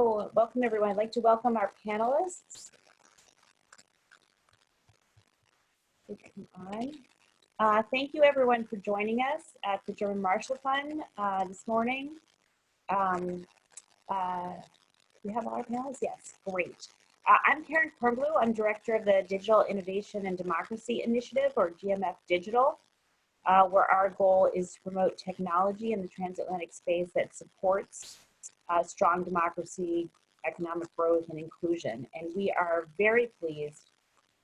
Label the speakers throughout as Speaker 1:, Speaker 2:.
Speaker 1: Welcome everyone. I'd like to welcome our panelists. Thank you everyone for joining us at the German Marshall Fund this morning. We have all our panelists? Yes, great. I'm Kornbluh. I'm Director of the Digital Innovation and Democracy Initiative, or GMF Digital, where our goal is to promote technology in the transatlantic space that supports strong democracy, economic growth, and inclusion. And we are very pleased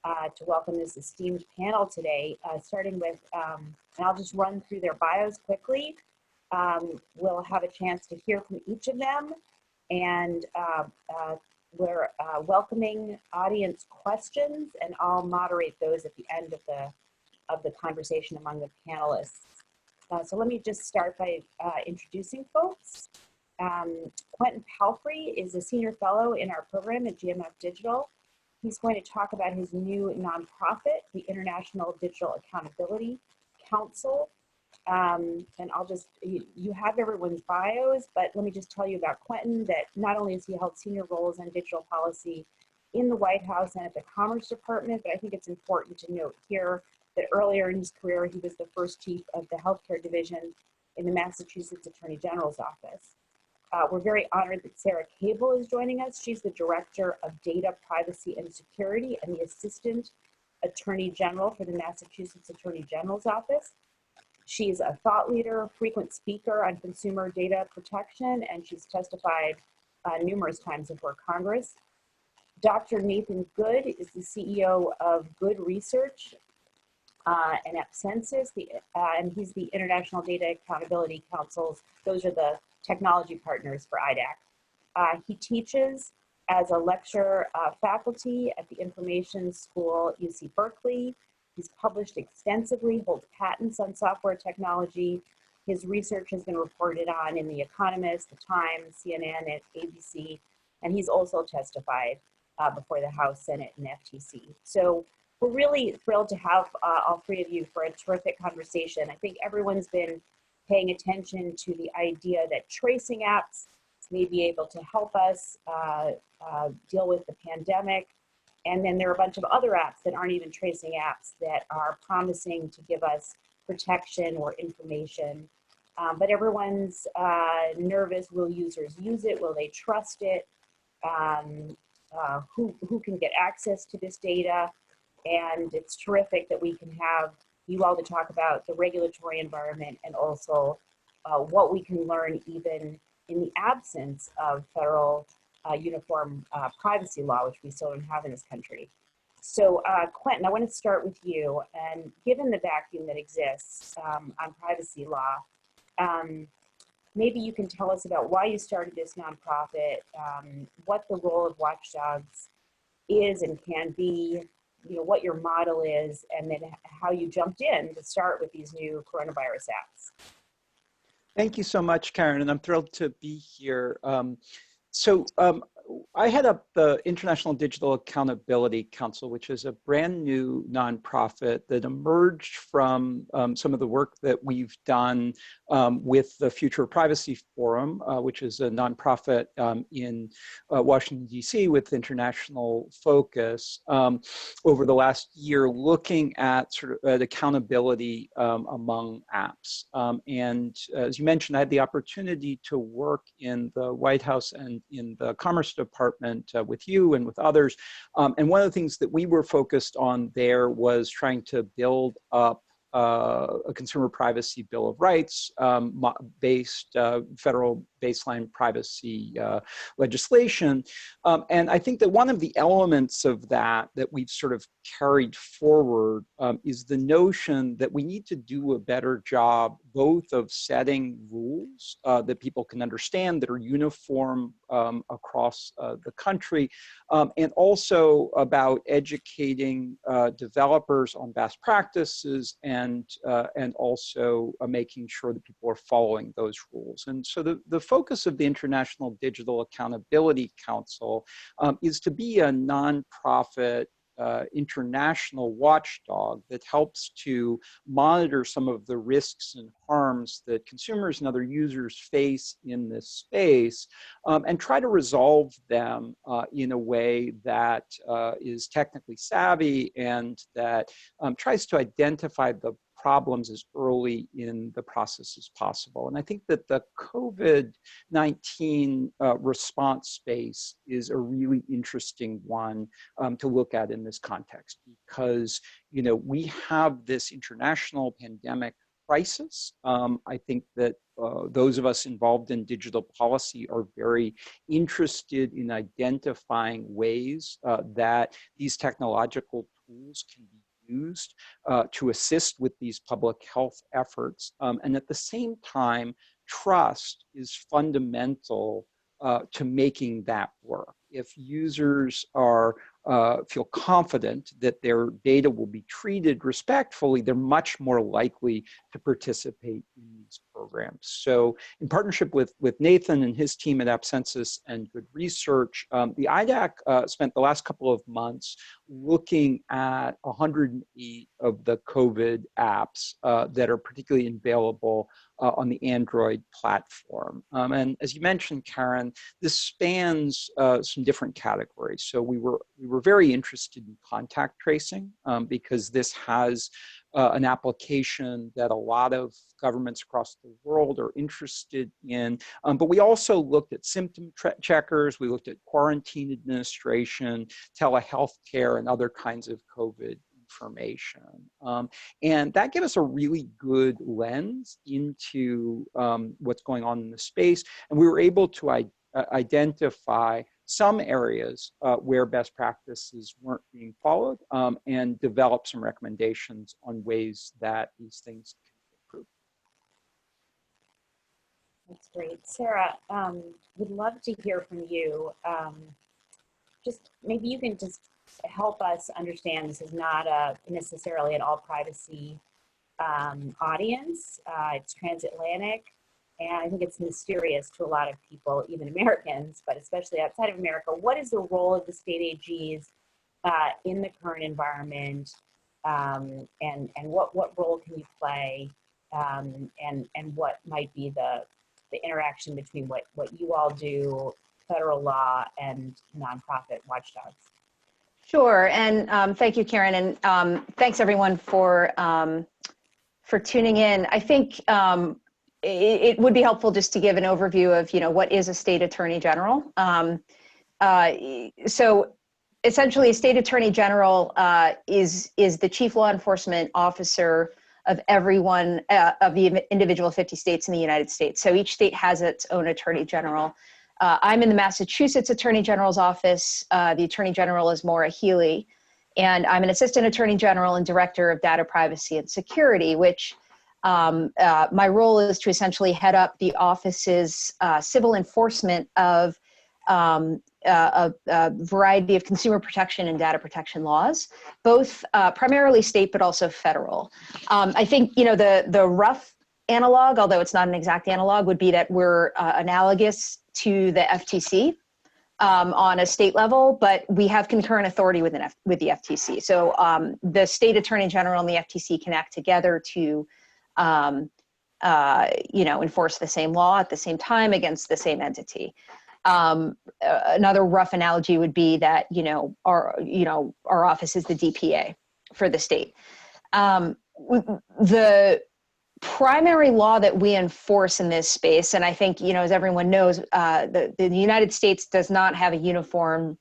Speaker 1: to welcome this esteemed panel today, starting with, and I'll just run through their bios quickly. We'll have a chance to hear from each of them, and we're welcoming audience questions, and I'll moderate those at the end of the conversation among the panelists. So let me just start by introducing folks. Quentin Palfrey is a senior fellow in our program at GMF Digital. He's going to talk about his new nonprofit, the International Digital Accountability Council. And I'll just, you have everyone's bios, but let me just tell you about Quentin, that not only has he held senior roles in digital policy in the White House and at the Commerce Department, but I think it's important to note here that earlier in his career, he was the first chief of the healthcare division in the Massachusetts Attorney General's office. We're very honored that Sara is joining us. She's the Director of Data Privacy and Security and the Assistant Attorney General for the Massachusetts Attorney General's office. She's a thought leader, frequent speaker on consumer data protection, and she's testified numerous times before Congress. Dr. Nathan Good is the CEO of Good Research and AppCensus, and he's the International Data Accountability Council's, those are the technology partners for IDAC. He teaches as a lecturer faculty at the Information School, UC Berkeley. He's published extensively, holds patents on software technology. His research has been reported on in The Economist, The Times, CNN, and ABC, and he's also testified before the House, Senate, and FTC. So we're really thrilled to have all three of you for a terrific conversation. I think everyone's been paying attention to the idea that tracing apps may be able to help us deal with the pandemic. And then there are a bunch of other apps that aren't even tracing apps that are promising to give us protection or information. But everyone's nervous. Will users use it? Will they trust it? Who can get access to this data? And it's terrific that we can have you all to talk about the regulatory environment and also what we can learn even in the absence of federal uniform privacy law, which we still don't have in this country. So Quentin, I want to start with you. And given the vacuum that exists on privacy law, maybe you can tell us about why you started this nonprofit, what the role of Watchdogs is and can be, you know, what your model is, and then how you jumped in to start with these new coronavirus apps.
Speaker 2: Thank you so much, Karen, and I'm thrilled to be here. I head up the International Digital Accountability Council, which is a brand new nonprofit that emerged from some of the work that we've done with the Future Privacy Forum, which is a nonprofit in Washington, D.C. with international focus over the last year, looking at sort of accountability among apps. And as you mentioned, I had the opportunity to work in the White House and in the Commerce Department with you and with others. And one of the things that we were focused on there was trying to build up a consumer privacy bill of rights based federal baseline privacy legislation. And I think that one of the elements of that we've sort of carried forward is the notion that we need to do a better job both of setting rules that people can understand that are uniform across the country, and also about educating developers on best practices and also making sure that people are following those rules. And so the focus of the International Digital Accountability Council is to be a nonprofit international watchdog that helps to monitor some of the risks and harms that consumers and other users face in this space, and try to resolve them in a way that is technically savvy and that tries to identify the problems as early in the process as possible. And I think that the COVID-19 response space is a really interesting one to look at in this context, because we have this international pandemic crisis. I think that those of us involved in digital policy are very interested in identifying ways that these technological tools can be used to assist with these public health efforts. And at the same time, trust is fundamental to making that work. If users feel confident that their data will be treated respectfully, they're much more likely to participate in these programs. So in partnership with Nathan and his team at AppCensus and Good Research, the IDAC spent the last couple of months looking at 108 of the COVID apps that are particularly available on the Android platform. And as you mentioned, Karen, this spans some different categories. So we were very interested in contact tracing because this has an application that a lot of governments across the world are interested in. But we also looked at symptom checkers, we looked at quarantine administration, telehealth care, and other kinds of COVID information. And that gave us a really good lens into what's going on in the space. And we were able to identify some areas where best practices weren't being followed and develop some recommendations on ways that these things can be improved.
Speaker 1: That's great. Sara, would love to hear from you. Just maybe you can just help us understand this is not necessarily an all privacy audience. It's transatlantic, and I think it's mysterious to a lot of people, even Americans, but especially outside of America. What is the role of the state AGs in the current environment, and what role can you play, and what might be the interaction between what you all do, federal law, and nonprofit watchdogs?
Speaker 3: Sure, and thank you, Karen, and thanks everyone for tuning in. I think it would be helpful just to give an overview of what is a state attorney general. So essentially, a state attorney general is the chief law enforcement officer of every one of the individual 50 states in the United States. So each state has its own attorney general. I'm in the Massachusetts Attorney General's office. The Attorney General is Maura Healey, and I'm an Assistant Attorney General and Director of Data Privacy and Security, which my role is to essentially head up the office's civil enforcement of a variety of consumer protection and data protection laws, both primarily state but also federal. I think the rough analog, although it's not an exact analog, would be that we're analogous to the FTC on a state level, but we have concurrent authority with the FTC. So the state attorney general and the FTC can act together to enforce the same law at the same time against the same entity. Another rough analogy would be that our office is the DPA for the state. The primary law that we enforce in this space, and I think as everyone knows, the United States does not have a uniform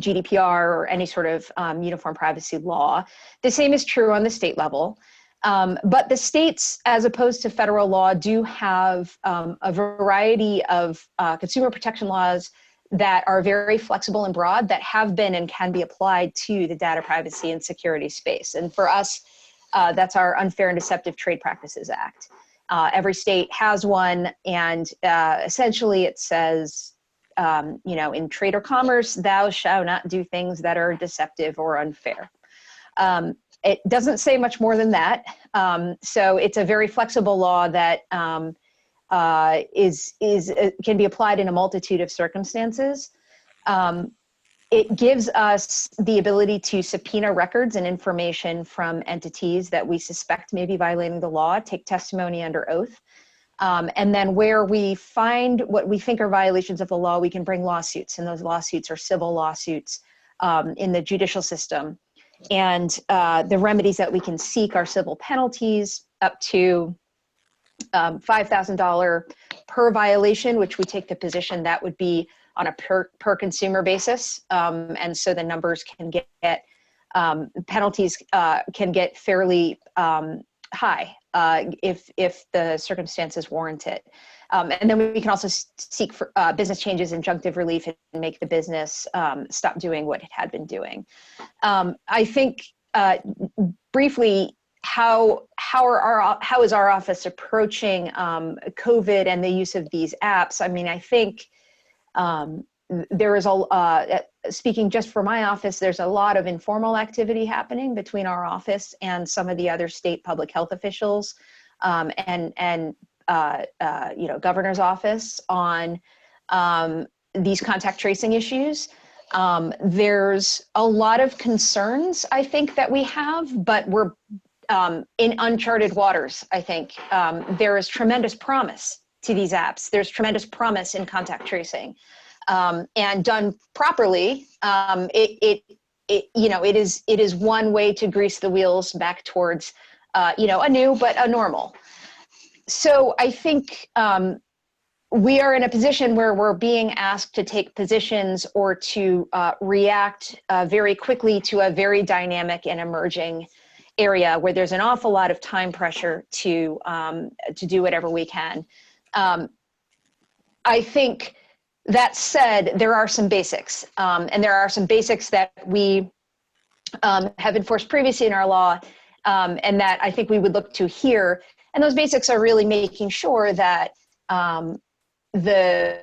Speaker 3: GDPR or any sort of uniform privacy law. The same is true on the state level. But the states, as opposed to federal law, do have a variety of consumer protection laws that are very flexible and broad, that have been and can be applied to the data privacy and security space. And for us, that's our Unfair and Deceptive Trade Practices Act. Every state has one, and essentially it says, in trade or commerce, thou shalt not do things that are deceptive or unfair. It doesn't say much more than that. So it's a very flexible law that can be applied in a multitude of circumstances. It gives us the ability to subpoena records and information from entities that we suspect may be violating the law, take testimony under oath. And then where we find what we think are violations of the law, we can bring lawsuits, and those lawsuits are civil lawsuits in the judicial system. And the remedies that we can seek are civil penalties up to $5,000 per violation, which we take the position that would be on a per consumer basis. And so the numbers can get, penalties can get fairly high if the circumstances warrant it. And then we can also seek for business changes, injunctive relief, and make the business stop doing what it had been doing. I think briefly, how is our office approaching COVID and the use of these apps? I mean, I think there is speaking just for my office, there's a lot of informal activity happening between our office and some of the other state public health officials and governor's office on these contact tracing issues. There's a lot of concerns, I think, that we have, but we're in uncharted waters, I think. There is tremendous promise to these apps. There's tremendous promise in contact tracing. And done properly, it is one way to grease the wheels back towards, a new but a normal. So I think we are in a position where we're being asked to take positions or to react very quickly to a very dynamic and emerging area where there's an awful lot of time pressure to do whatever we can. I think that said, there are some basics, and there are some basics that we have enforced previously in our law, and that I think we would look to here. And those basics are really making sure that the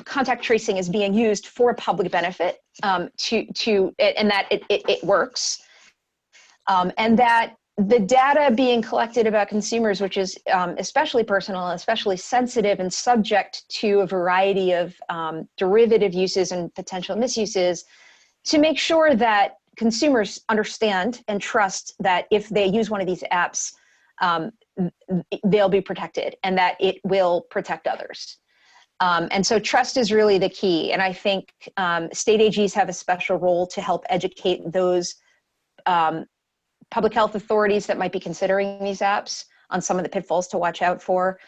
Speaker 3: contact tracing is being used for public benefit, and that it works, and that the data being collected about consumers, which is especially personal, especially sensitive and subject to a variety of derivative uses and potential misuses, to make sure that consumers understand and trust that if they use one of these apps, they'll be protected and that it will protect others. And so trust is really the key. And I think state AGs have a special role to help educate those public health authorities that might be considering these apps on some of the pitfalls to watch out for.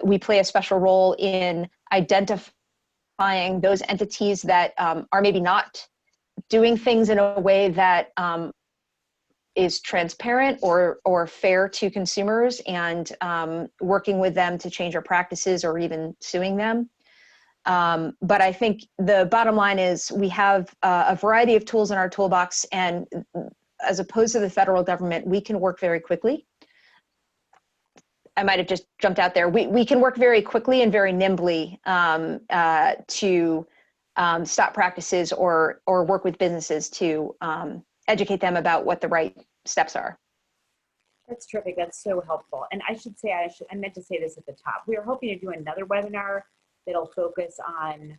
Speaker 3: We play a special role in identifying those entities that are maybe not doing things in a way that is transparent or fair to consumers, and working with them to change our practices or even suing them. But I think the bottom line is we have a variety of tools in our toolbox, and as opposed to the federal government, we can work very quickly. I might have just jumped out there. We can work very quickly and very nimbly to stop practices or work with businesses to educate them about what the right steps are.
Speaker 1: That's terrific. That's so helpful. And I should say, I meant to say this at the top. We are hoping to do another webinar that'll focus on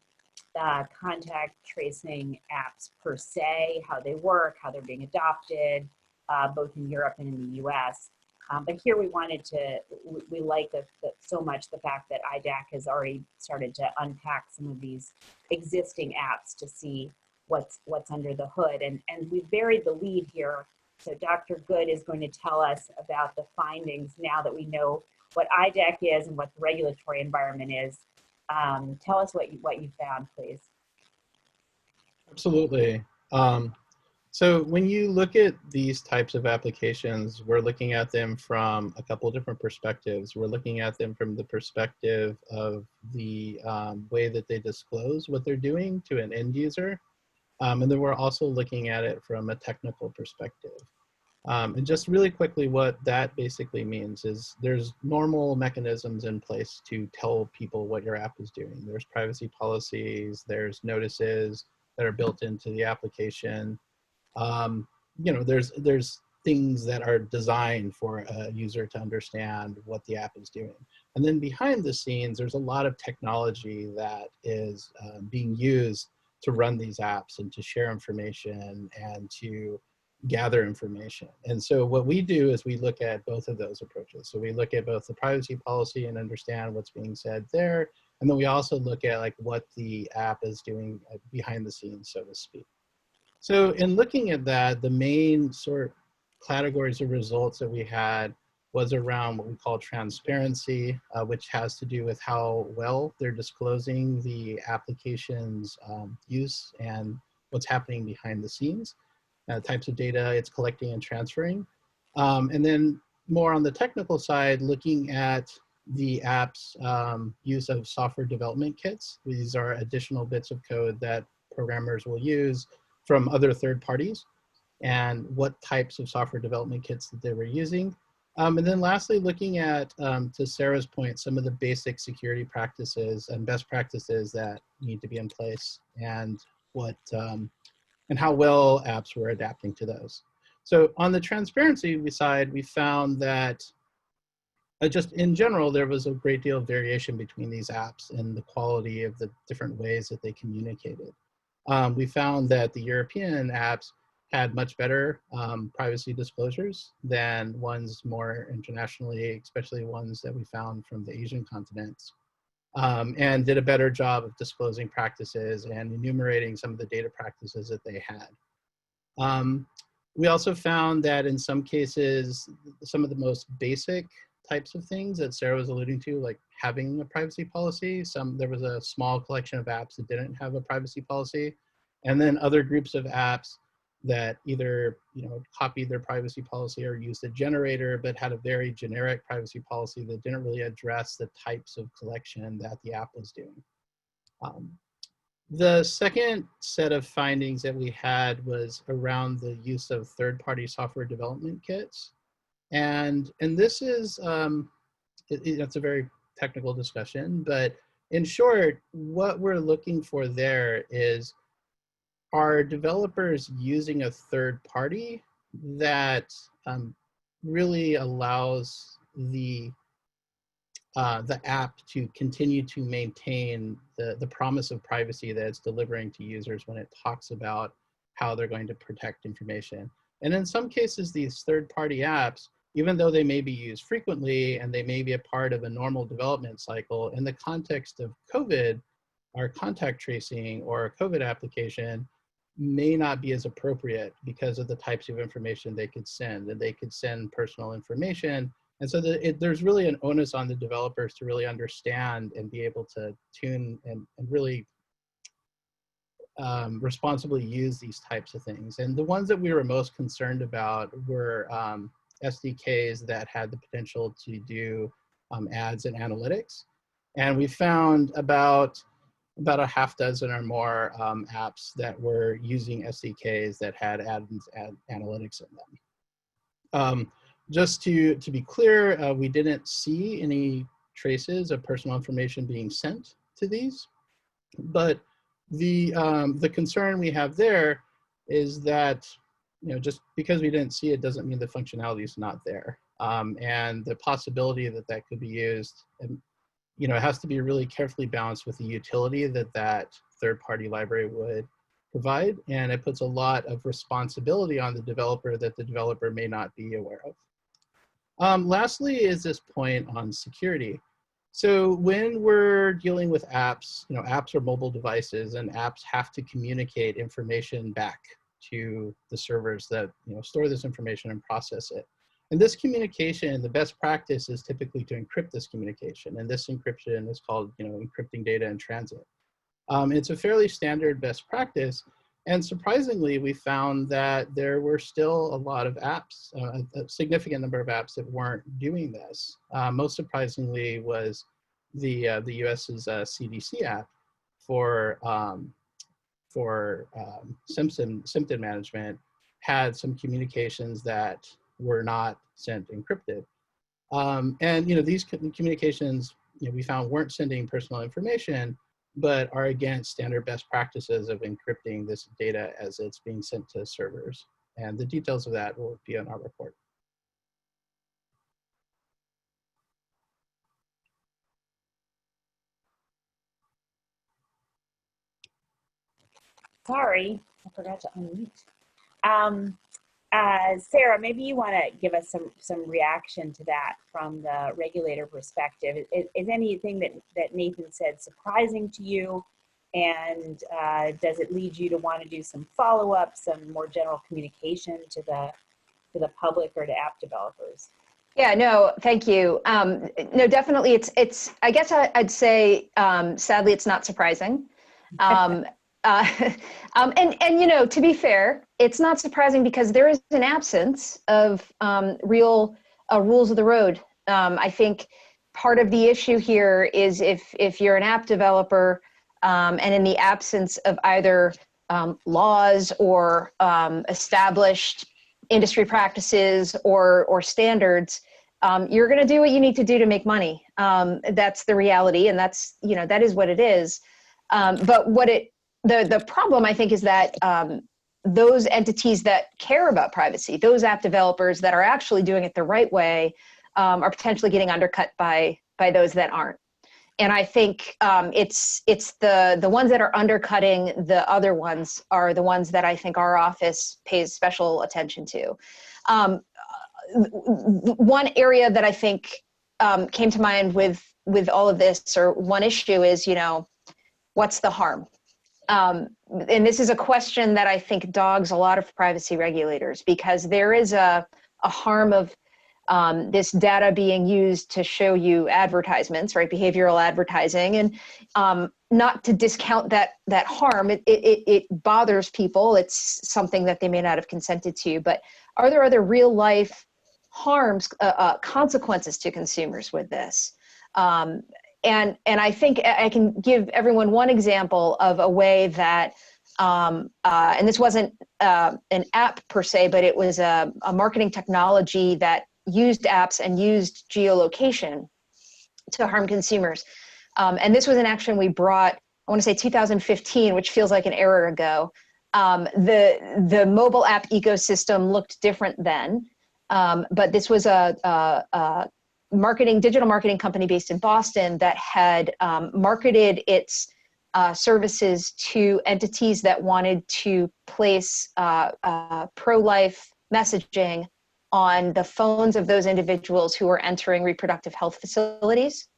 Speaker 1: the contact tracing apps per se, how they work, how they're being adopted, both in Europe and in the US. But here we wanted to, we like so much the fact that IDAC has already started to unpack some of these existing apps to see what's under the hood. And we buried the lead here. So Dr. Good is going to tell us about the findings now that we know what IDAC is and what the regulatory environment is. Tell us what you found, please.
Speaker 4: Absolutely. So when you look at these types of applications, we're looking at them from a couple different perspectives. We're looking at them from the perspective of the way that they disclose what they're doing to an end user. And then we're also looking at it from a technical perspective. And just really quickly, what that basically means is there's normal mechanisms in place to tell people what your app is doing. There's privacy policies, there's notices that are built into the application. There's things that are designed for a user to understand what the app is doing. And then behind the scenes, there's a lot of technology that is being used to run these apps and to share information and to gather information. And so what we do is we look at both of those approaches. So we look at both the privacy policy and understand what's being said there. And then we also look at like what the app is doing behind the scenes, so to speak. So in looking at that, the main sort of categories of results that we had was around what we call transparency, which has to do with how well they're disclosing the application's use and what's happening behind the scenes, types of data it's collecting and transferring. And then more on the technical side, looking at the app's use of software development kits. These are additional bits of code that programmers will use from other third parties, and what types of software development kits that they were using. And then lastly, looking at, to Sarah's point, some of the basic security practices and best practices that need to be in place, and what, and how well apps were adapting to those. So on the transparency side, we found that just in general, there was a great deal of variation between these apps and the quality of the different ways that they communicated. We found that the European apps had much better privacy disclosures than ones more internationally, especially ones that we found from the Asian continents, and did a better job of disclosing practices and enumerating some of the data practices that they had. We also found that in some cases, some of the most basic types of things that Sara was alluding to, like having a privacy policy, there was a small collection of apps that didn't have a privacy policy, and then other groups of apps that either copied their privacy policy or used a generator, but had a very generic privacy policy that didn't really address the types of collection that the app was doing. The second set of findings that we had was around the use of third-party software development kits. And this is, it's a very technical discussion, but in short, what we're looking for there is, are developers using a third party that really allows the app to continue to maintain the promise of privacy that it's delivering to users when it talks about how they're going to protect information. And in some cases, these third-party apps, even though they may be used frequently and they may be a part of a normal development cycle, in the context of COVID, our contact tracing or a COVID application may not be as appropriate because of the types of information they could send, and they could send personal information. And so there's really an onus on the developers to really understand and be able to tune and really responsibly use these types of things. And the ones that we were most concerned about were SDKs that had the potential to do ads and analytics. And we found about a half dozen or more apps that were using SDKs that had ad analytics in them. Just to be clear, we didn't see any traces of personal information being sent to these, but the concern we have there is that just because we didn't see it doesn't mean the functionality is not there, and the possibility that that could be used, and it has to be really carefully balanced with the utility that third-party library would provide, and it puts a lot of responsibility on the developer that the developer may not be aware of. Lastly is this point on security. So when we're dealing with apps, apps are mobile devices, and apps have to communicate information back to the servers that store this information and process it. And this communication, the best practice is typically to encrypt this communication, and this encryption is called encrypting data in transit. It's a fairly standard best practice, and surprisingly, we found that there were still a lot of apps, a significant number of apps that weren't doing this. Most surprisingly was the US's CDC app for symptom management had some communications that were not sent encrypted. And these communications we found weren't sending personal information, but are against standard best practices of encrypting this data as it's being sent to servers. And the details of that will be on our report.
Speaker 1: Sorry, I forgot to unmute. Sara, maybe you want to give us some reaction to that from the regulator perspective. Is anything that Nathan said surprising to you? And does it lead you to want to do some follow-up, some more general communication to the public or to app developers?
Speaker 3: Yeah, no, thank you. No, definitely. It's. I guess I'd say, sadly, it's not surprising. And to be fair, it's not surprising because there is an absence of real rules of the road. I think part of the issue here is if you're an app developer, and in the absence of either laws or established industry practices or standards, you're going to do what you need to do to make money. That's the reality, and that is what it is. But the problem, I think, is that those entities that care about privacy, those app developers that are actually doing it the right way, are potentially getting undercut by those that aren't. And I think it's the ones that are undercutting the other ones are the ones that I think our office pays special attention to. One area that I think came to mind with all of this, or one issue, is, what's the harm? And this is a question that I think dogs a lot of privacy regulators, because there is a harm of this data being used to show you advertisements, right? Behavioral advertising, and not to discount that harm. It bothers people. It's something that they may not have consented to. But are there other real life harms, consequences to consumers with this? And I think I can give everyone one example of a way that, and this wasn't an app per se, but it was a marketing technology that used apps and used geolocation to harm consumers. And this was an action we brought, I want to say 2015, which feels like an era ago. The mobile app ecosystem looked different then, but this was a digital marketing company based in Boston that had marketed its services to entities that wanted to place pro-life messaging on the phones of those individuals who were entering reproductive health facilities.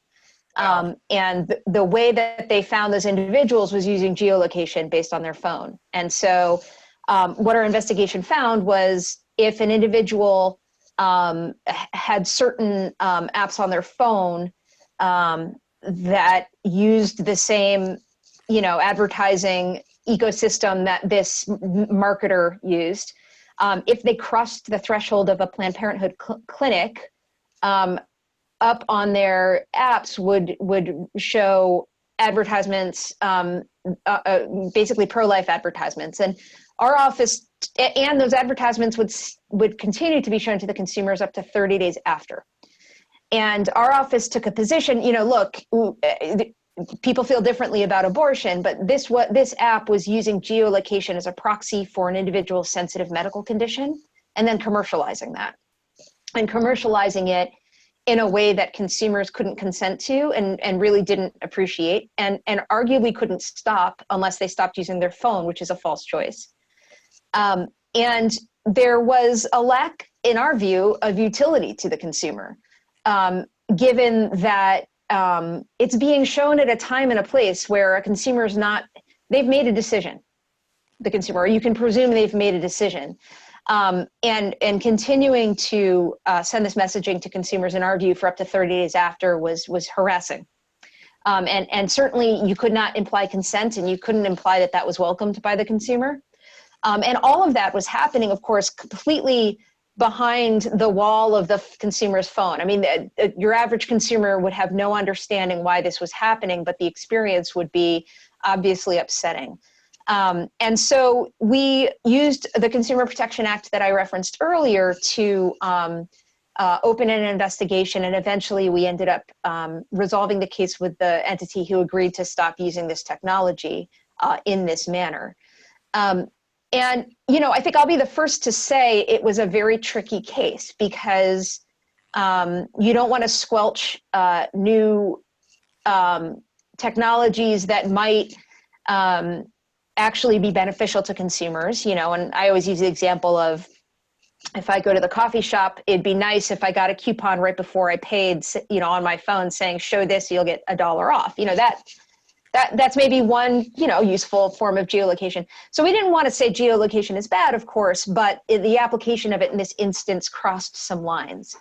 Speaker 3: Wow. And the way that they found those individuals was using geolocation based on their phone. And so what our investigation found was, if an individual had certain apps on their phone that used the same, advertising ecosystem that this marketer used, if they crossed the threshold of a Planned Parenthood clinic, up on their apps would show advertisements, basically pro-life advertisements. And our office, and those advertisements would continue to be shown to the consumers up to 30 days after. And our office took a position, look, people feel differently about abortion, but this app was using geolocation as a proxy for an individual's sensitive medical condition, and then commercializing that, and commercializing it in a way that consumers couldn't consent to and really didn't appreciate, and arguably couldn't stop unless they stopped using their phone, which is a false choice. And there was a lack, in our view, of utility to the consumer, given that it's being shown at a time and a place where a consumer is not, they've made a decision, the consumer, or you can presume they've made a decision. And continuing to send this messaging to consumers, in our view, for up to 30 days after was harassing. And certainly you could not imply consent, and you couldn't imply that was welcomed by the consumer. And all of that was happening, of course, completely behind the wall of the consumer's phone. I mean, your average consumer would have no understanding why this was happening, but the experience would be obviously upsetting. And so we used the Consumer Protection Act that I referenced earlier to open an investigation, and eventually we ended up resolving the case with the entity who agreed to stop using this technology in this manner. And, I think I'll be the first to say it was a very tricky case, because you don't want to squelch new technologies that might actually be beneficial to consumers, you know, and I always use the example of, if I go to the coffee shop, it'd be nice if I got a coupon right before I paid, you know, on my phone saying, show this, you'll get $1 off. You know, that's maybe one, you know, useful form of geolocation. So we didn't want to say geolocation is bad, of course, but the application of it in this instance crossed some lines.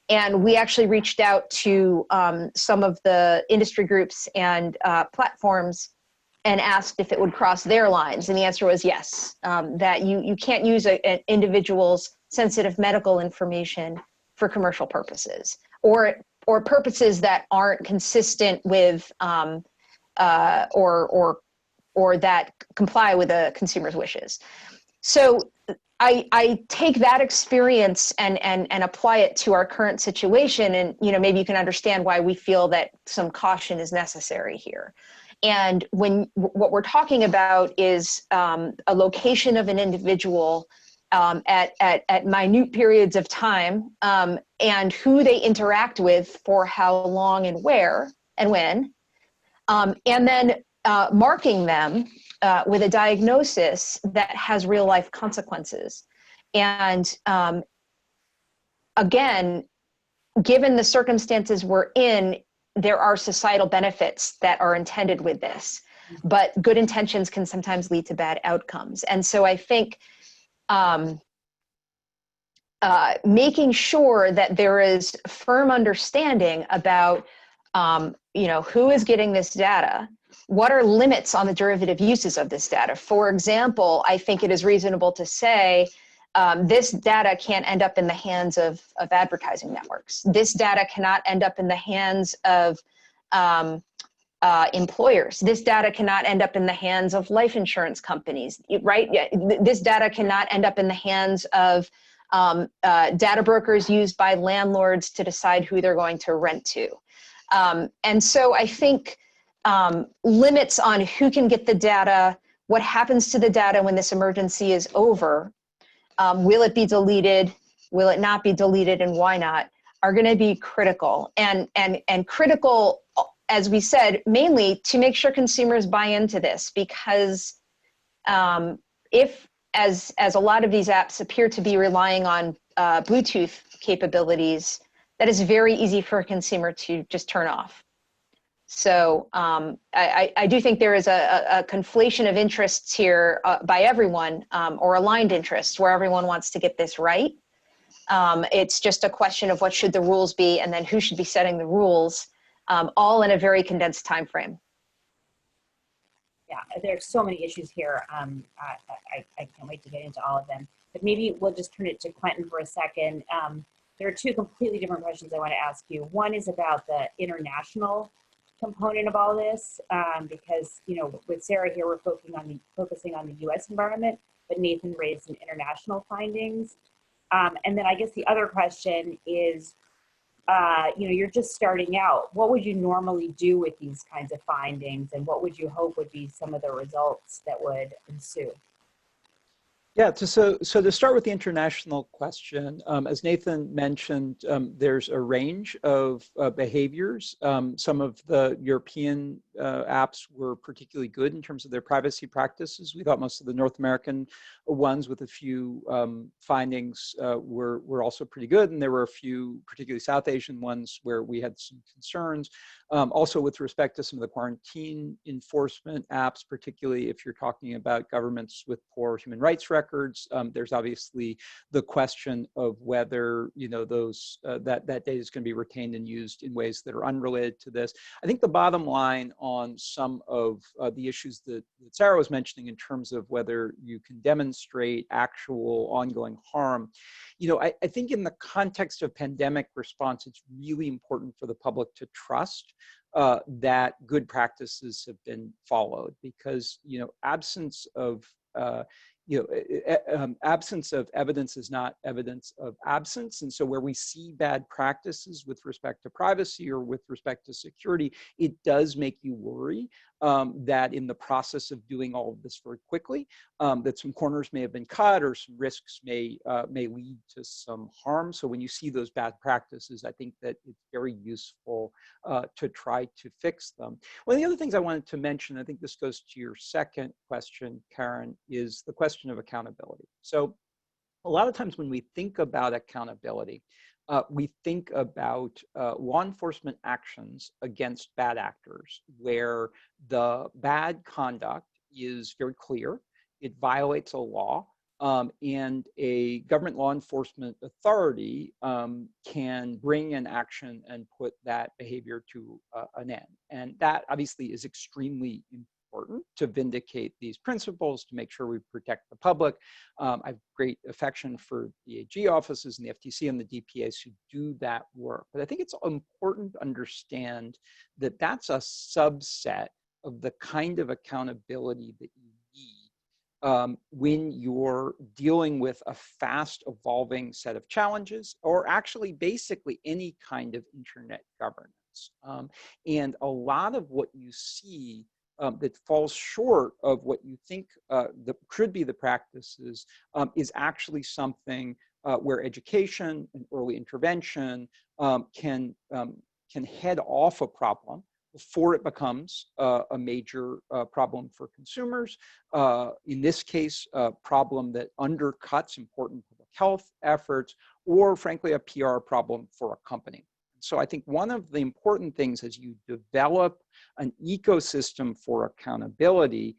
Speaker 3: And we actually reached out to some of the industry groups and platforms and asked if it would cross their lines. And the answer was yes, that you can't use an individual's sensitive medical information for commercial purposes, or purposes that aren't consistent with or that comply with a consumer's wishes. So I take that experience and apply it to our current situation, and you know, maybe you can understand why we feel that some caution is necessary here. And what we're talking about is a location of an individual at minute periods of time, and who they interact with for how long and where and when, and then marking them with a diagnosis that has real life consequences. And again, given the circumstances we're in, there are societal benefits that are intended with this, but good intentions can sometimes lead to bad outcomes. And so I think making sure that there is firm understanding about you know, who is getting this data, what are limits on the derivative uses of this data. For example, I think it is reasonable to say this data can't end up in the hands of advertising networks. This data cannot end up in the hands of employers. This data cannot end up in the hands of life insurance companies, right? This data cannot end up in the hands of data brokers used by landlords to decide who they're going to rent to. And so I think limits on who can get the data, what happens to the data when this emergency is over, will it be deleted, will it not be deleted, and why not, are going to be critical. And critical, as we said, mainly to make sure consumers buy into this, because if, as a lot of these apps appear to be relying on Bluetooth capabilities, that is very easy for a consumer to just turn off. So I do think there is a conflation of interests here by everyone, or aligned interests, where everyone wants to get this right. It's just a question of what should the rules be, and then who should be setting the rules, all in a very condensed time frame.
Speaker 1: Yeah, there's so many issues here. I can't wait to get into all of them. But maybe we'll just turn it to Quentin for a second. There are two completely different questions I want to ask you. One is about the international component of all this, because, you know, with Sara here, we're focusing on the U.S. environment, but Nathan raised some international findings. And then I guess the other question is, you know, you're just starting out. What would you normally do with these kinds of findings, and what would you hope would be some of the results that would ensue?
Speaker 2: Yeah, so to start with the international question, as Nathan mentioned, there's a range of behaviors. Some of the European apps were particularly good in terms of their privacy practices. We thought most of the North American ones, with a few findings, were also pretty good. And there were a few, particularly South Asian ones, where we had some concerns. Also with respect to some of the quarantine enforcement apps, particularly if you're talking about governments with poor human rights records, there's obviously the question of whether, you know, those that data is going to be retained and used in ways that are unrelated to this. I think the bottom line on some of the issues that Sara was mentioning in terms of whether you can demonstrate actual ongoing harm, you know, I think in the context of pandemic response, it's really important for the public to trust that good practices have been followed, because, you know, absence of absence of evidence is not evidence of absence. And so where we see bad practices with respect to privacy or with respect to security, it does make you worry that in the process of doing all of this very quickly, that some corners may have been cut or some risks may lead to some harm. So when you see those bad practices, I think that it's very useful to try to fix them. One of the other things I wanted to mention, I think this goes to your second question, Karen, is the question of accountability. So a lot of times when we think about accountability, we think about law enforcement actions against bad actors where the bad conduct is very clear, it violates a law, and a government law enforcement authority can bring an action and put that behavior to an end. And that obviously is extremely important to vindicate these principles, to make sure we protect the public. I have great affection for the AG offices and the FTC and the DPAs who do that work. But I think it's important to understand that that's a subset of the kind of accountability that you need when you're dealing with a fast evolving set of challenges, or actually basically any kind of internet governance. And a lot of what you see that falls short of what you think should be the practices is actually something where education and early intervention can head off a problem before it becomes a major problem for consumers. In this case, a problem that undercuts important public health efforts, or frankly, a PR problem for a company. So I think one of the important things as you develop an ecosystem for accountability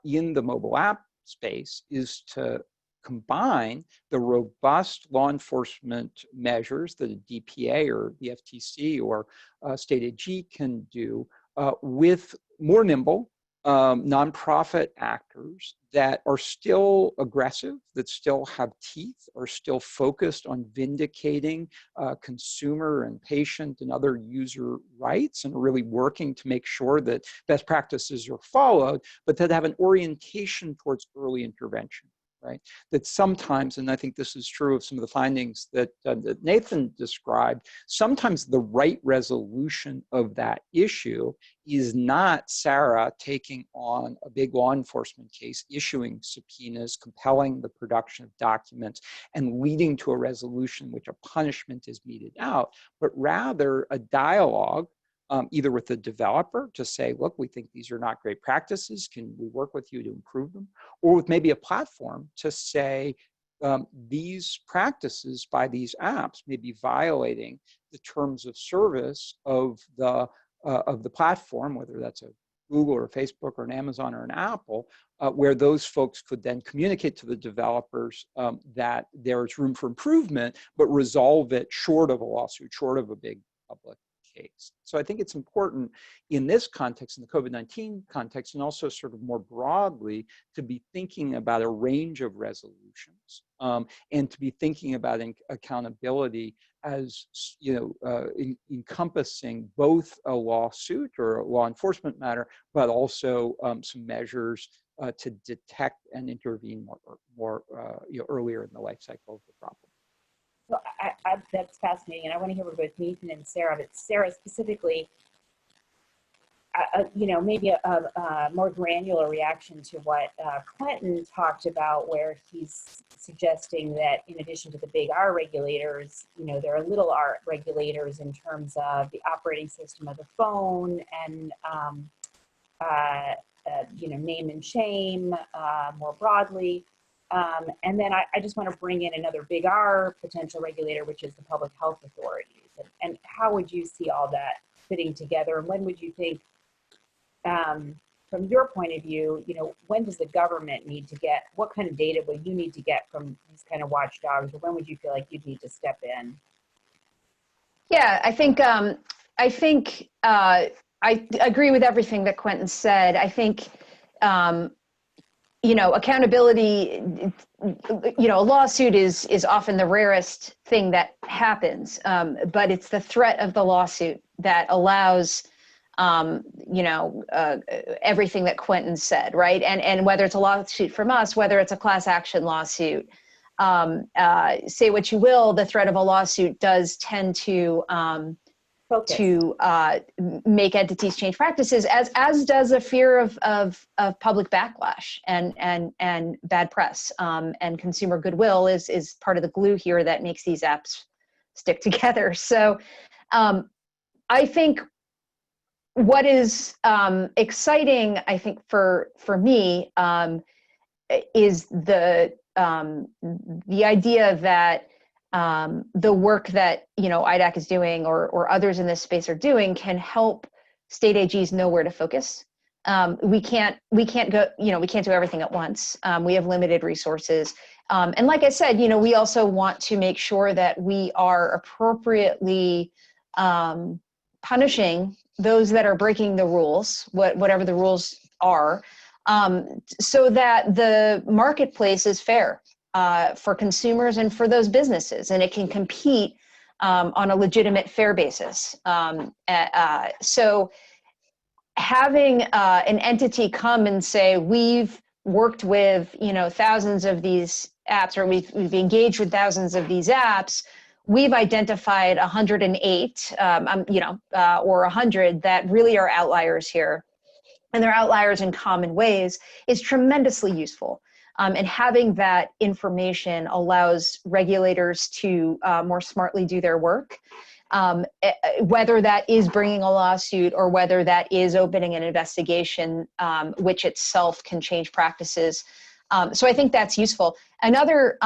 Speaker 2: in the mobile app space is to combine the robust law enforcement measures that a DPA or the FTC or state AG can do with more nimble nonprofit actors that are still aggressive, that still have teeth, are still focused on vindicating consumer and patient and other user rights, and really working to make sure that best practices are followed, but that have an orientation towards early intervention. Right? That sometimes, and I think this is true of some of the findings that Nathan described, sometimes the right resolution of that issue is not Sara taking on a big law enforcement case, issuing subpoenas, compelling the production of documents, and leading to a resolution which a punishment is meted out, but rather a dialogue either with the developer to say, look, we think these are not great practices. Can we work with you to improve them? Or with maybe a platform to say, these practices by these apps may be violating the terms of service of the platform, whether that's a Google or a Facebook or an Amazon or an Apple, where those folks could then communicate to the developers that there's room for improvement, but resolve it short of a lawsuit, short of a big public case. So I think it's important in this context, in the COVID-19 context, and also sort of more broadly, to be thinking about a range of resolutions and to be thinking about accountability as, encompassing both a lawsuit or a law enforcement matter, but also some measures to detect and intervene more earlier in the life cycle of the problem.
Speaker 1: So that's fascinating, and I want to hear what both Nathan and Sara, but Sara specifically, maybe a more granular reaction to what Quentin talked about, where he's suggesting that in addition to the big R regulators, there are little R regulators in terms of the operating system of the phone and, name and shame more broadly. And then I just want to bring in another big R potential regulator, which is the public health authorities. And how would you see all that fitting together? And when would you think, from your point of view, when does the government need to get, what kind of data would you need to get from these kind of watchdogs? Or when would you feel like you'd need to step in?
Speaker 3: Yeah, I think I agree with everything that Quentin said. I think, accountability, a lawsuit is often the rarest thing that happens, but it's the threat of the lawsuit that allows everything that Quentin said, right? And whether it's a lawsuit from us, whether it's a class action lawsuit, say what you will, the threat of a lawsuit does tend to make entities change practices, as does a fear of public backlash and bad press, and consumer goodwill is part of the glue here that makes these apps stick together. So I think what is exciting, I think for me, is the idea that the work that IDAC is doing or others in this space are doing can help state AGs know where to focus. We can't go, we can't do everything at once. We have limited resources. And like I said, we also want to make sure that we are appropriately punishing those that are breaking the rules, whatever the rules are, so that the marketplace is fair for consumers and for those businesses, and it can compete on a legitimate, fair basis. So having an entity come and say, we've worked with thousands of these apps, or we've engaged with thousands of these apps, we've identified 108 or 100 that really are outliers here, and they're outliers in common ways, is tremendously useful. And having that information allows regulators to more smartly do their work, whether that is bringing a lawsuit or whether that is opening an investigation, which itself can change practices. So I think that's useful. Another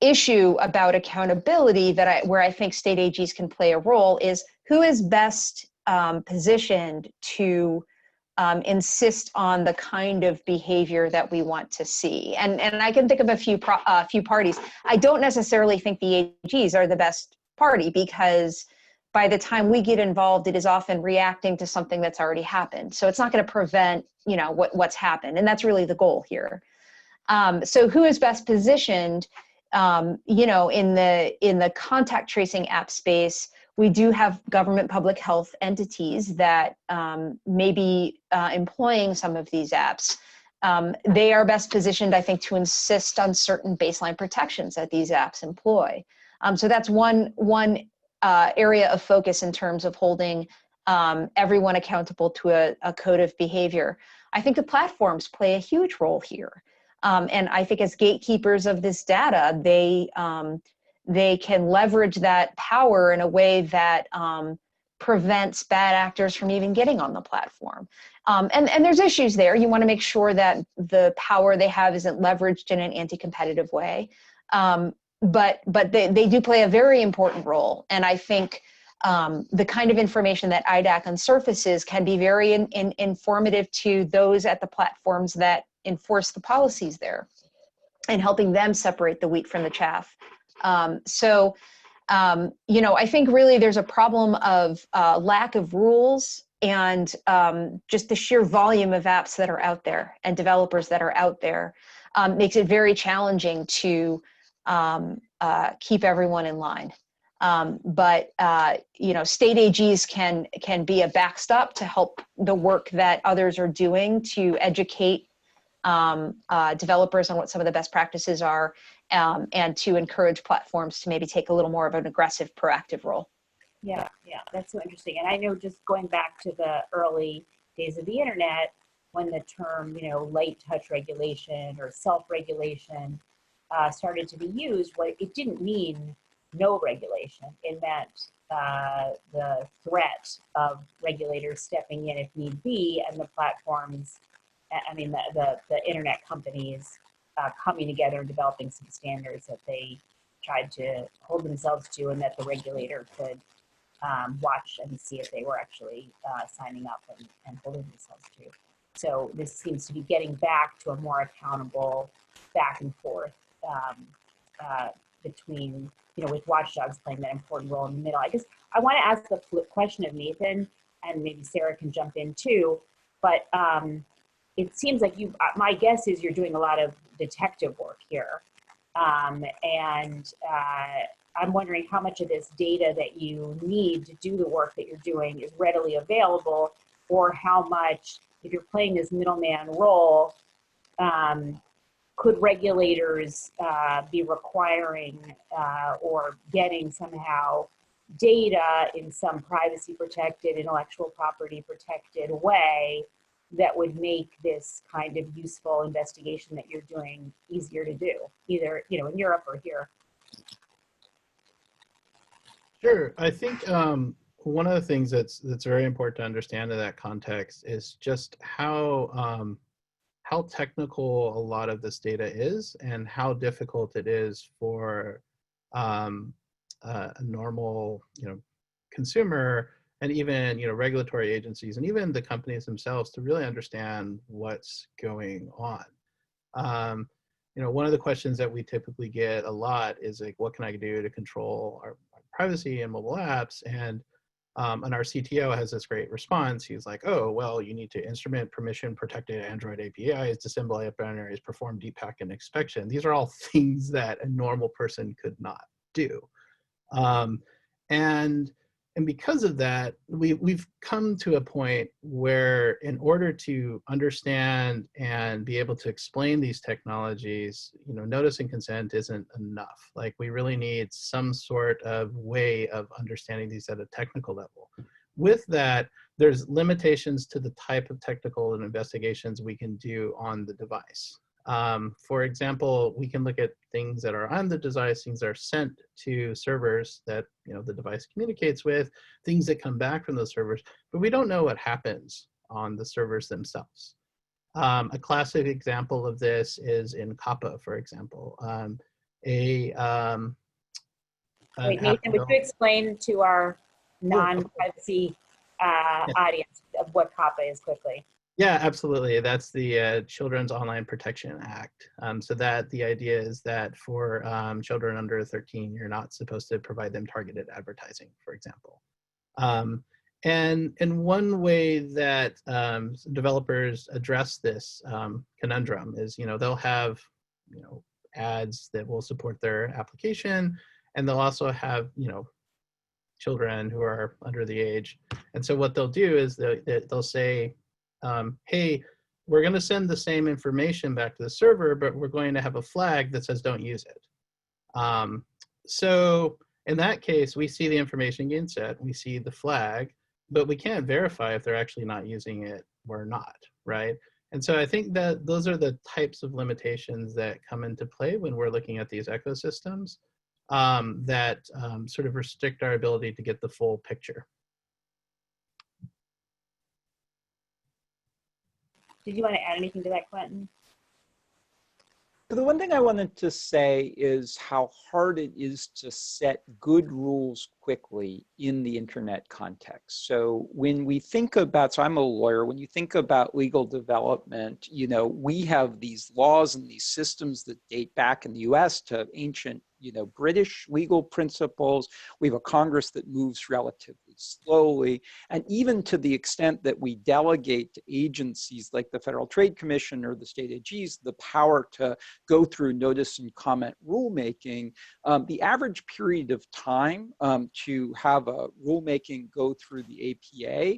Speaker 3: issue about accountability where I think state AGs can play a role is who is best positioned to insist on the kind of behavior that we want to see. And I can think of a few parties. I don't necessarily think the AGs are the best party, because by the time we get involved, it is often reacting to something that's already happened. So it's not going to prevent, what's happened. And that's really the goal here. So who is best positioned, in the contact tracing app space? We do have government public health entities that may be employing some of these apps. They are best positioned, I think, to insist on certain baseline protections that these apps employ. So that's one area of focus in terms of holding everyone accountable to a code of behavior. I think the platforms play a huge role here. And I think as gatekeepers of this data, they can leverage that power in a way that prevents bad actors from even getting on the platform. And there's issues there. You want to make sure that the power they have isn't leveraged in an anti-competitive way. But they do play a very important role. And I think the kind of information that IDAC unsurfaces can be very informative to those at the platforms that enforce the policies there, and helping them separate the wheat from the chaff. I think really there's a problem of lack of rules and just the sheer volume of apps that are out there and developers that are out there makes it very challenging to keep everyone in line. State AGs can be a backstop to help the work that others are doing to educate developers on what some of the best practices are, and to encourage platforms to maybe take a little more of an aggressive, proactive role.
Speaker 1: Yeah, that's so interesting. And I know, just going back to the early days of the internet, when the term, light touch regulation or self-regulation started to be used, it didn't mean no regulation. It meant the threat of regulators stepping in if need be, and the platforms, the internet companies coming together and developing some standards that they tried to hold themselves to, and that the regulator could watch and see if they were actually signing up and holding themselves to. So this seems to be getting back to a more accountable back and forth between, with Watchdogs playing that important role in the middle. I guess I want to ask the flip question of Nathan, and maybe Sara can jump in too, but it seems like my guess is you're doing a lot of detective work here. And I'm wondering how much of this data that you need to do the work that you're doing is readily available, or how much, if you're playing this middleman role, could regulators be requiring or getting somehow data in some privacy protected, intellectual property protected way that would make this kind of useful investigation that you're doing easier to do, either in Europe or here?
Speaker 4: Sure. I think one of the things that's very important to understand in that context is just how technical a lot of this data is, and how difficult it is for a normal consumer, and even regulatory agencies, and even the companies themselves, to really understand what's going on. One of the questions that we typically get a lot is like, what can I do to control our privacy in mobile apps? And our CTO has this great response. He's like, oh, well, you need to instrument permission protected Android APIs, disassemble app binaries, perform deep packet inspection. These are all things that a normal person could not do. And because of that, we've come to a point where, in order to understand and be able to explain these technologies, notice and consent isn't enough. Like, we really need some sort of way of understanding these at a technical level. With that, there's limitations to the type of technical and investigations we can do on the device. For example, we can look at things that are on the device, things that are sent to servers that the device communicates with, things that come back from those servers, but we don't know what happens on the servers themselves. A classic example of this is in COPPA, for example.
Speaker 1: Wait, Nathan, would you explain to our non-privacy audience of what COPPA is quickly?
Speaker 4: Yeah, absolutely. That's the Children's Online Protection Act. So that the idea is that for children under 13, you're not supposed to provide them targeted advertising, for example. And one way that developers address this conundrum is, they'll have, ads that will support their application, and they'll also have, children who are under the age. And so what they'll do is they'll say, hey, we're going to send the same information back to the server, but we're going to have a flag that says don't use it. So in that case, we see the information getting sent, we see the flag, but we can't verify if they're actually not using it or not, right? And so I think that those are the types of limitations that come into play when we're looking at these ecosystems that sort of restrict our ability to get the full picture.
Speaker 1: Did you want to add anything to that, Quentin?
Speaker 2: The one thing I wanted to say is how hard it is to set good rules quickly in the internet context. So when we think about, so I'm a lawyer, when you think about legal development, we have these laws and these systems that date back in the US to ancient, British legal principles. We have a Congress that moves relatively slowly. And even to the extent that we delegate to agencies like the Federal Trade Commission or the state AGs the power to go through notice and comment rulemaking, the average period of time to have a rulemaking go through the APA,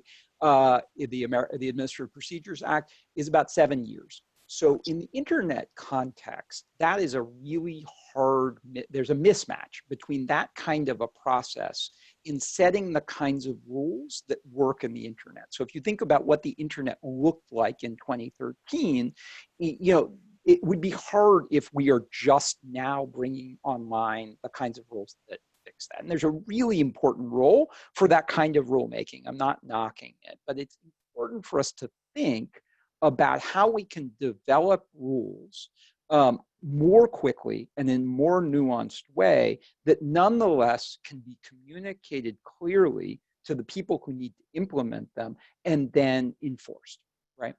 Speaker 2: the Administrative Procedures Act, is about 7 years. So in the internet context, that is a really hard, there's a mismatch between that kind of a process in setting the kinds of rules that work in the internet. So if you think about what the internet looked like in 2013, it would be hard if we are just now bringing online the kinds of rules that fix that. And there's a really important role for that kind of rulemaking. I'm not knocking it, but it's important for us to think about how we can develop rules more quickly and in more nuanced way that nonetheless can be communicated clearly to the people who need to implement them and then enforced, right?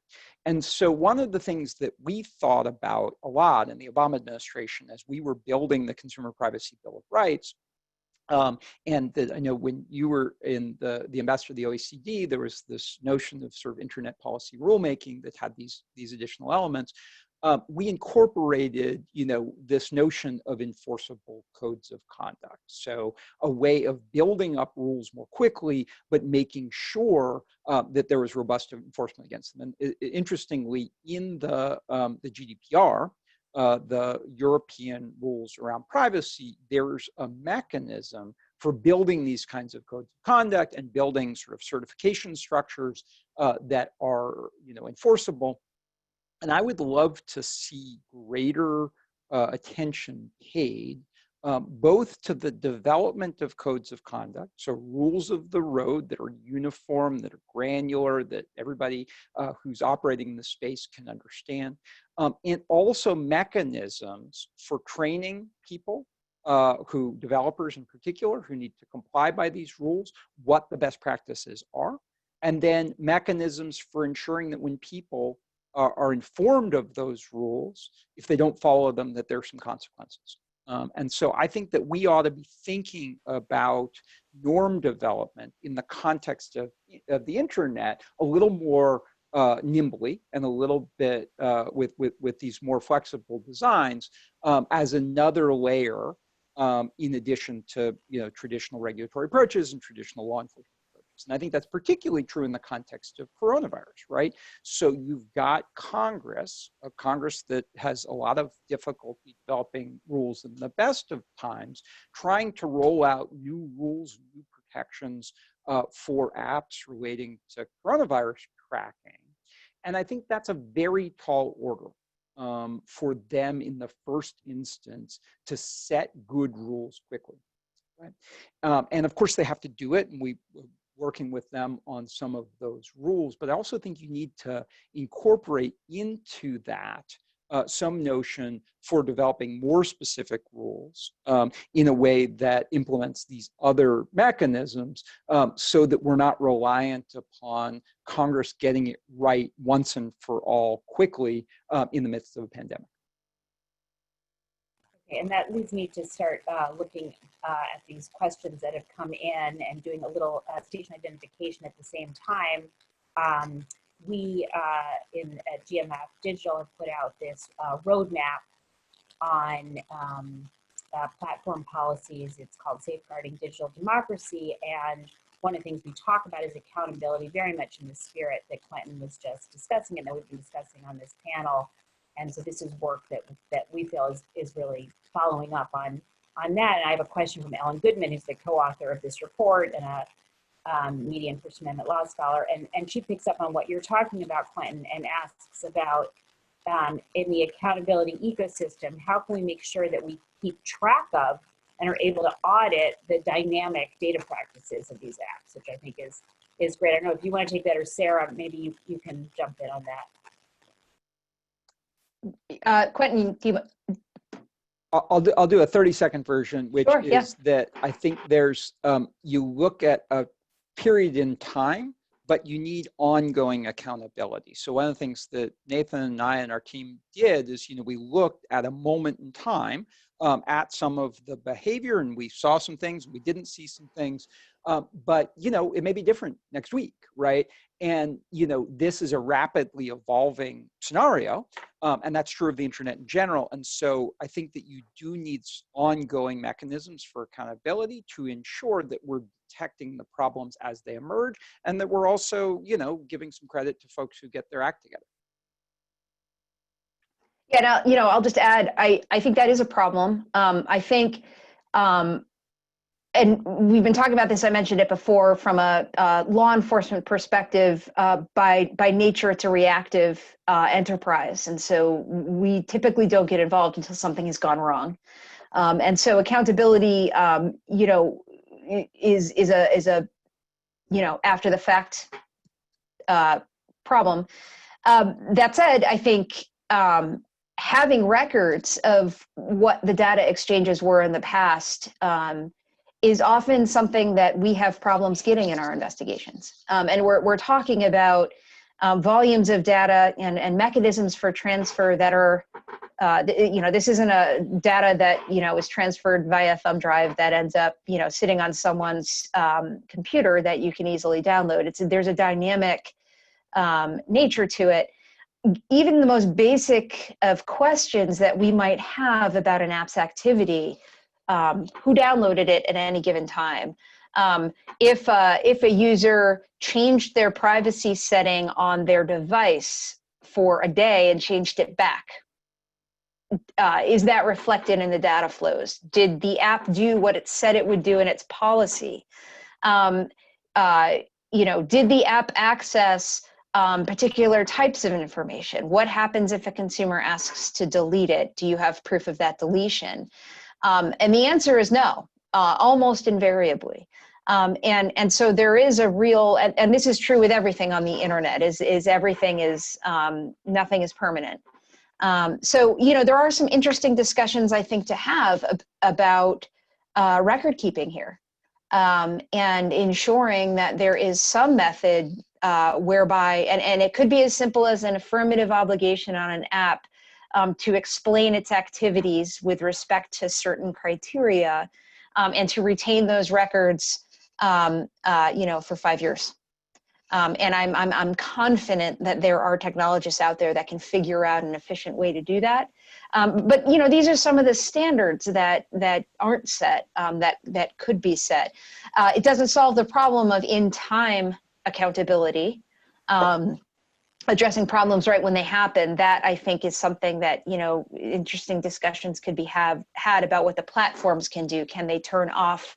Speaker 2: And so one of the things that we thought about a lot in the Obama administration as we were building the Consumer Privacy Bill of Rights, and I know when you were in the ambassador of the OECD, there was this notion of sort of internet policy rulemaking that had these additional elements. we incorporated, this notion of enforceable codes of conduct. So a way of building up rules more quickly, but making sure that there was robust enforcement against them. And interestingly, in the GDPR, the European rules around privacy, there's a mechanism for building these kinds of codes of conduct and building sort of certification structures that are, enforceable. And I would love to see greater attention paid both to the development of codes of conduct, so rules of the road that are uniform, that are granular, that everybody who's operating in the space can understand, and also mechanisms for training people, developers in particular, who need to comply by these rules, what the best practices are, and then mechanisms for ensuring that when people are informed of those rules, if they don't follow them, that there are some consequences. And so I think that we ought to be thinking about norm development in the context of the internet a little more nimbly and a little bit with these more flexible designs as another layer in addition to traditional regulatory approaches and traditional law enforcement. And I think that's particularly true in the context of coronavirus, right? So you've got Congress, a Congress that has a lot of difficulty developing rules in the best of times, trying to roll out new rules, new protections for apps relating to coronavirus tracking. And I think that's a very tall order for them in the first instance to set good rules quickly, right? And of course they have to do it, and we're working with them on some of those rules, but I also think you need to incorporate into that some notion for developing more specific rules in a way that implements these other mechanisms so that we're not reliant upon Congress getting it right once and for all quickly in the midst of a pandemic.
Speaker 1: And that leads me to start looking at these questions that have come in and doing a little station identification at the same time. We at GMF Digital have put out this roadmap on platform policies. It's called Safeguarding Digital Democracy. And one of the things we talk about is accountability, very much in the spirit that Quentin was just discussing and that we've been discussing on this panel. And so this is work that we feel is really following up on that. And I have a question from Ellen Goodman, who's the co-author of this report and a media and First Amendment law scholar. And she picks up on what you're talking about, Quentin, and asks about in the accountability ecosystem, how can we make sure that we keep track of and are able to audit the dynamic data practices of these apps, which I think is great. I don't know if you want to take that, or Sara, maybe you can jump in on that.
Speaker 3: Quentin,
Speaker 2: I'll do a 30-second version, which
Speaker 3: sure,
Speaker 2: is that I think there's, you look at a period in time, but you need ongoing accountability. So one of the things that Nathan and I and our team did is, we looked at a moment in time at some of the behavior, and we saw some things, we didn't see some things, but, it may be different next week, right? And, this is a rapidly evolving scenario, and that's true of the internet in general. And so I think that you do need ongoing mechanisms for accountability to ensure that we're detecting the problems as they emerge, and that we're also, giving some credit to folks who get their act together.
Speaker 3: Yeah, now, I'll just add, I think that is a problem. I think, and we've been talking about this, I mentioned it before, from a law enforcement perspective. By nature, it's a reactive enterprise. And so we typically don't get involved until something has gone wrong. And so accountability, is a after the fact problem. That said, I think having records of what the data exchanges were in the past is often something that we have problems getting in our investigations. And we're talking about volumes of data and mechanisms for transfer that are, this isn't a data that, is transferred via thumb drive that ends up, sitting on someone's computer that you can easily download. There's a dynamic nature to it. even the most basic of questions that we might have about an app's activity, who downloaded it at any given time, if a user changed their privacy setting on their device for a day and changed it back, is that reflected in the data flows? Did the app do what it said it would do in its policy? Did the app access particular types of information? What happens if a consumer asks to delete it? Do you have proof of that deletion? And the answer is no, almost invariably. And so there is a real, and this is true with everything on the internet, is everything is, nothing is permanent. So, there are some interesting discussions, I think, to have about record keeping here, and ensuring that there is some method whereby, and it could be as simple as an affirmative obligation on an app to explain its activities with respect to certain criteria, and to retain those records, for 5 years. And I'm confident that there are technologists out there that can figure out an efficient way to do that. But these are some of the standards that aren't set, that could be set. It doesn't solve the problem of in-time accountability, addressing problems right when they happen. That, I think, is something that interesting discussions could be had about what the platforms can do. Can they turn off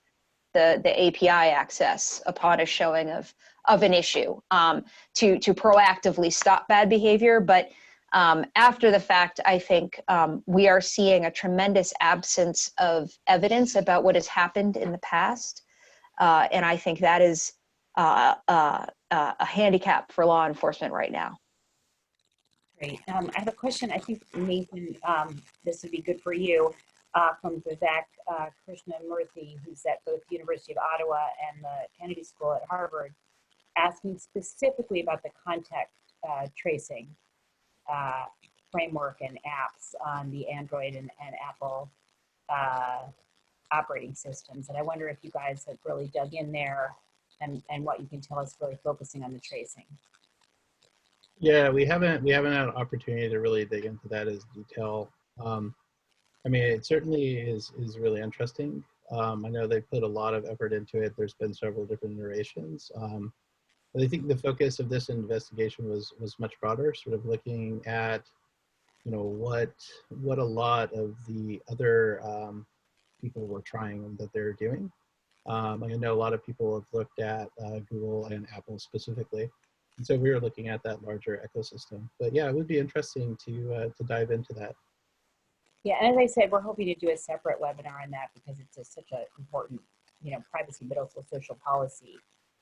Speaker 3: the API access upon a showing of an issue, to proactively stop bad behavior? But after the fact, I think we are seeing a tremendous absence of evidence about what has happened in the past, and I think that is a handicap for law enforcement right now.
Speaker 1: Great. I have a question. I think, Nathan, this would be good for you, from Vivek Krishnamurthy, who's at both the University of Ottawa and the Kennedy School at Harvard, asking specifically about the contact tracing framework and apps on the Android and Apple operating systems. And I wonder if you guys have really dug in there, and what you can tell us, really focusing on the tracing.
Speaker 4: Yeah, we haven't had an opportunity to really dig into that as detail. It certainly is really interesting. I know they put a lot of effort into it. There's been several different iterations. But I think the focus of this investigation was much broader, sort of looking at, what a lot of the other people were trying that they're doing. I know a lot of people have looked at Google and Apple specifically. And so we were looking at that larger ecosystem. But yeah, it would be interesting to dive into that.
Speaker 1: Yeah, and as I said, we're hoping to do a separate webinar on that because it's such an important, privacy, but also social policy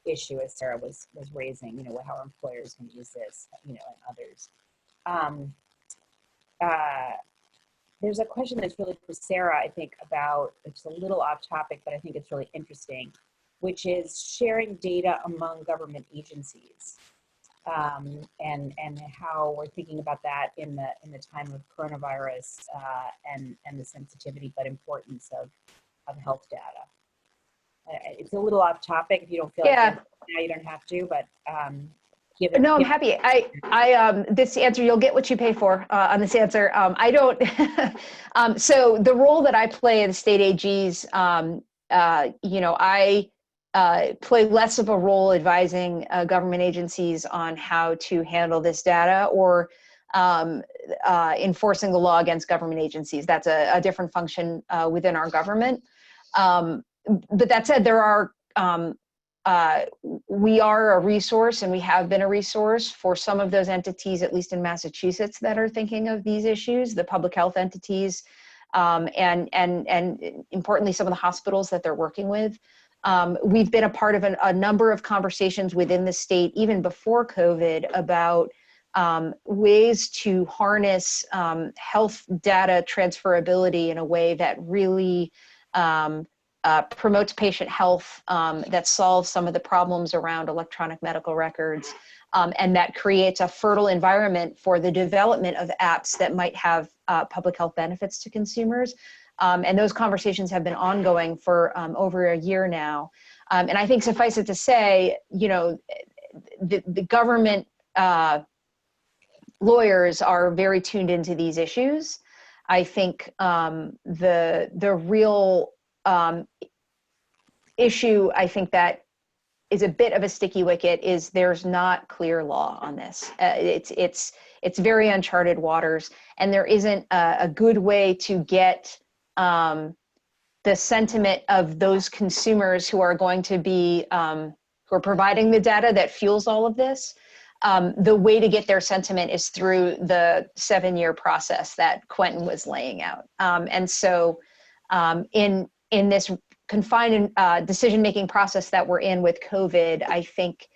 Speaker 1: issue, as Sara was raising, how employers can use this, and others. There's a question that's really for Sara, I think, about, it's a little off topic, but I think it's really interesting, which is sharing data among government agencies, and how we're thinking about that in the time of coronavirus, and the sensitivity but importance of health data. It's a little off topic. If you don't feel like now, you don't have to, but
Speaker 3: no, I'm happy. I this answer, you'll get what you pay for on this answer. I don't. So the role that I play in state AGs, I play less of a role advising government agencies on how to handle this data, or enforcing the law against government agencies. That's a different function within our government. But that said, there are, we are a resource, and we have been a resource for some of those entities, at least in Massachusetts, that are thinking of these issues, the public health entities, and importantly, some of the hospitals that they're working with. We've been a part of a number of conversations within the state, even before COVID, about ways to harness health data transferability in a way that really promotes patient health, that solves some of the problems around electronic medical records, and that creates a fertile environment for the development of apps that might have public health benefits to consumers. And those conversations have been ongoing for over a year now. And I think, suffice it to say, the government lawyers are very tuned into these issues. I think the real issue, I think, that is a bit of a sticky wicket is there's not clear law on this. It's very uncharted waters, and there isn't a good way to get the sentiment of those consumers who are going to be who are providing the data that fuels all of this. The way to get their sentiment is through the 7-year process that Quentin was laying out. And so in this confined decision-making process that we're in with COVID, I think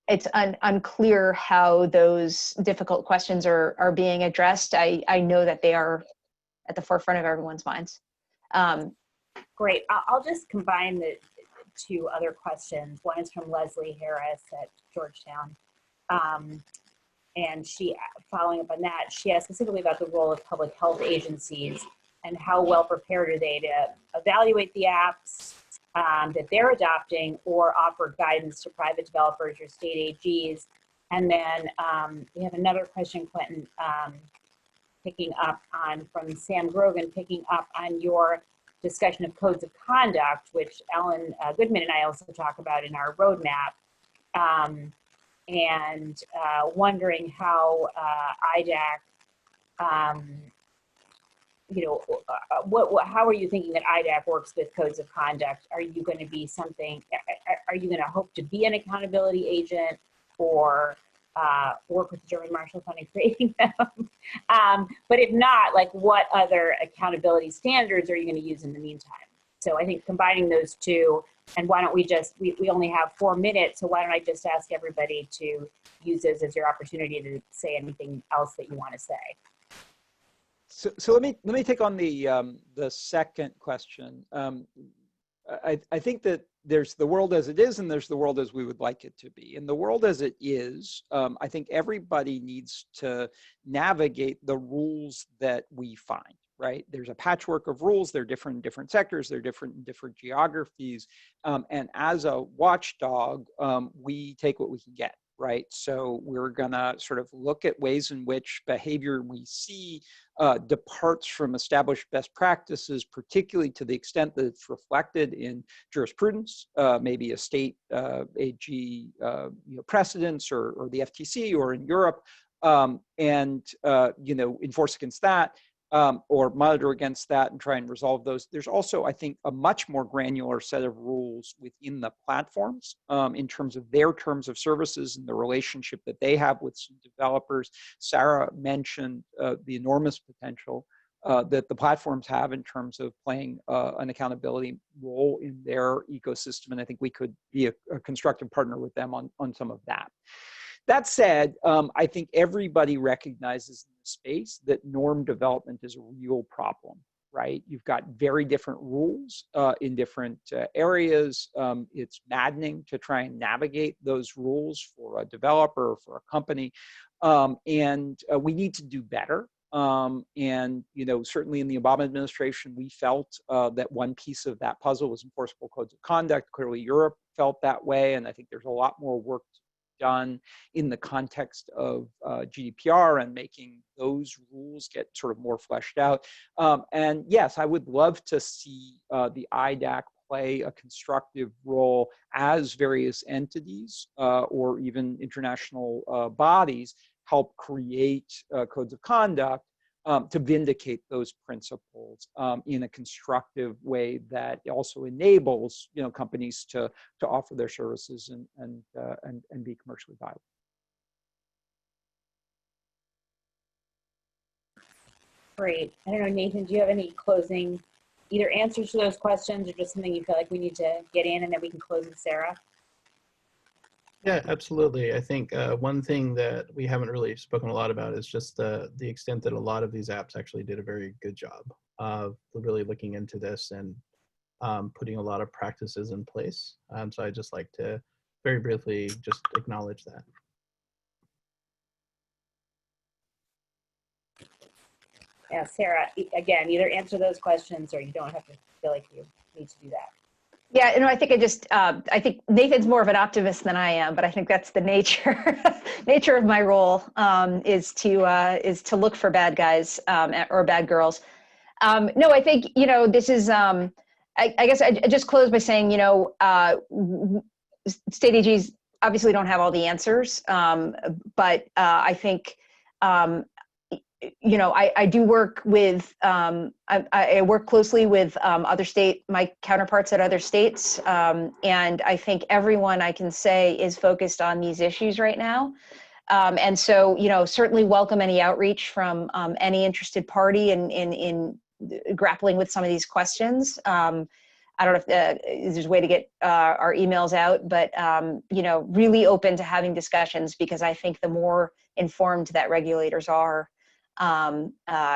Speaker 3: it's unclear how those difficult questions are being addressed. I know that they are at the forefront of everyone's minds.
Speaker 1: Great. I'll just combine the two other questions. One is from Leslie Harris at Georgetown. And she, following up on that, she asked specifically about the role of public health agencies and how well prepared are they to evaluate the apps that they're adopting or offer guidance to private developers or state AGs. And then we have another question, Quentin, picking up on from Sam Grogan, picking up on your discussion of codes of conduct, which Ellen Goodman and I also talk about in our roadmap, and wondering how IDAC, how are you thinking that IDAC works with codes of conduct? Are you going to be something, are you going to hope to be an accountability agent or work with the German Marshall Fund in creating them? But if not, like what other accountability standards are you going to use in the meantime? So I think combining those two, and why don't we just, we only have 4 minutes, so why don't I just ask everybody to use those as your opportunity to say anything else that you want to say.
Speaker 2: So let me take on the second question. I think that there's the world as it is and there's the world as we would like it to be. In the world as it is, I think everybody needs to navigate the rules that we find, right? There's a patchwork of rules. They're different in different sectors. They're different in different geographies. And as a watchdog, we take what we can get, right? So we're gonna sort of look at ways in which behavior we see departs from established best practices, particularly to the extent that it's reflected in jurisprudence, maybe a state AG precedents or the FTC or in Europe, and enforce against that. Or monitor against that and try and resolve those. There's also, I think, a much more granular set of rules within the platforms in terms of their terms of services and the relationship that they have with some developers. Sara mentioned the enormous potential that the platforms have in terms of playing an accountability role in their ecosystem. And I think we could be a constructive partner with them on some of that. That said, I think everybody recognizes in the space that norm development is a real problem, right? You've got very different rules in different areas. It's maddening to try and navigate those rules for a developer or for a company. And we need to do better. And certainly in the Obama administration, we felt that one piece of that puzzle was enforceable codes of conduct. Clearly Europe felt that way. And I think there's a lot more work done in the context of GDPR and making those rules get sort of more fleshed out. And yes, I would love to see the IDAC play a constructive role as various entities or even international bodies help create codes of conduct to vindicate those principles in a constructive way that also enables companies to offer their services and be commercially viable.
Speaker 1: Great. I don't know, Nathan, do you have any closing either answers to those questions or just something you feel like we need to get in and then we can close with Sara?
Speaker 4: Yeah, absolutely. I think one thing that we haven't really spoken a lot about is just the extent that a lot of these apps actually did a very good job of really looking into this and putting a lot of practices in place. So I'd just like to very briefly just acknowledge that.
Speaker 1: Yeah, Sara, again, either answer those questions or you don't have to feel like you need to do that.
Speaker 3: Yeah, I think I think Nathan's more of an optimist than I am, but I think that's the nature nature of my role, is to look for bad guys, or bad girls. No, I think, this is, I guess I just close by saying, state AGs obviously don't have all the answers, but I think, I do work with, I work closely with my counterparts at other states, and I think everyone I can say is focused on these issues right now. And so, certainly welcome any outreach from any interested party in grappling with some of these questions. I don't know if there's a way to get our emails out, but, really open to having discussions, because I think the more informed that regulators are,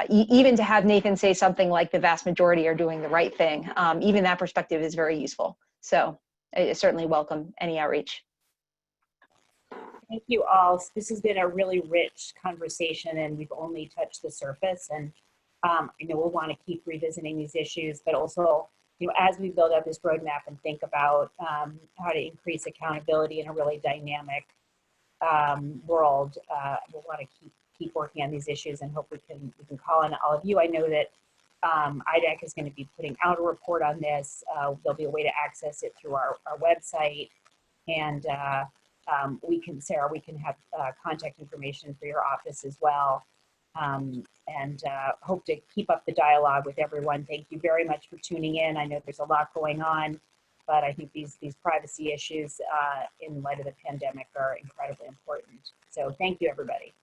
Speaker 3: even to have Nathan say something like the vast majority are doing the right thing, even that perspective is very useful. So I certainly welcome any outreach.
Speaker 1: Thank you all. This has been a really rich conversation, and we've only touched the surface. And I know we'll want to keep revisiting these issues, but also, as we build out this roadmap and think about how to increase accountability in a really dynamic world, we'll want to keep working on these issues, and hope we can call on all of you. I know that IDEC is going to be putting out a report on this. There'll be a way to access it through our website, and Sara, we can have contact information for your office as well, and hope to keep up the dialogue with everyone. Thank you very much for tuning in. I know there's a lot going on, but I think these privacy issues in light of the pandemic are incredibly important. So thank you, everybody.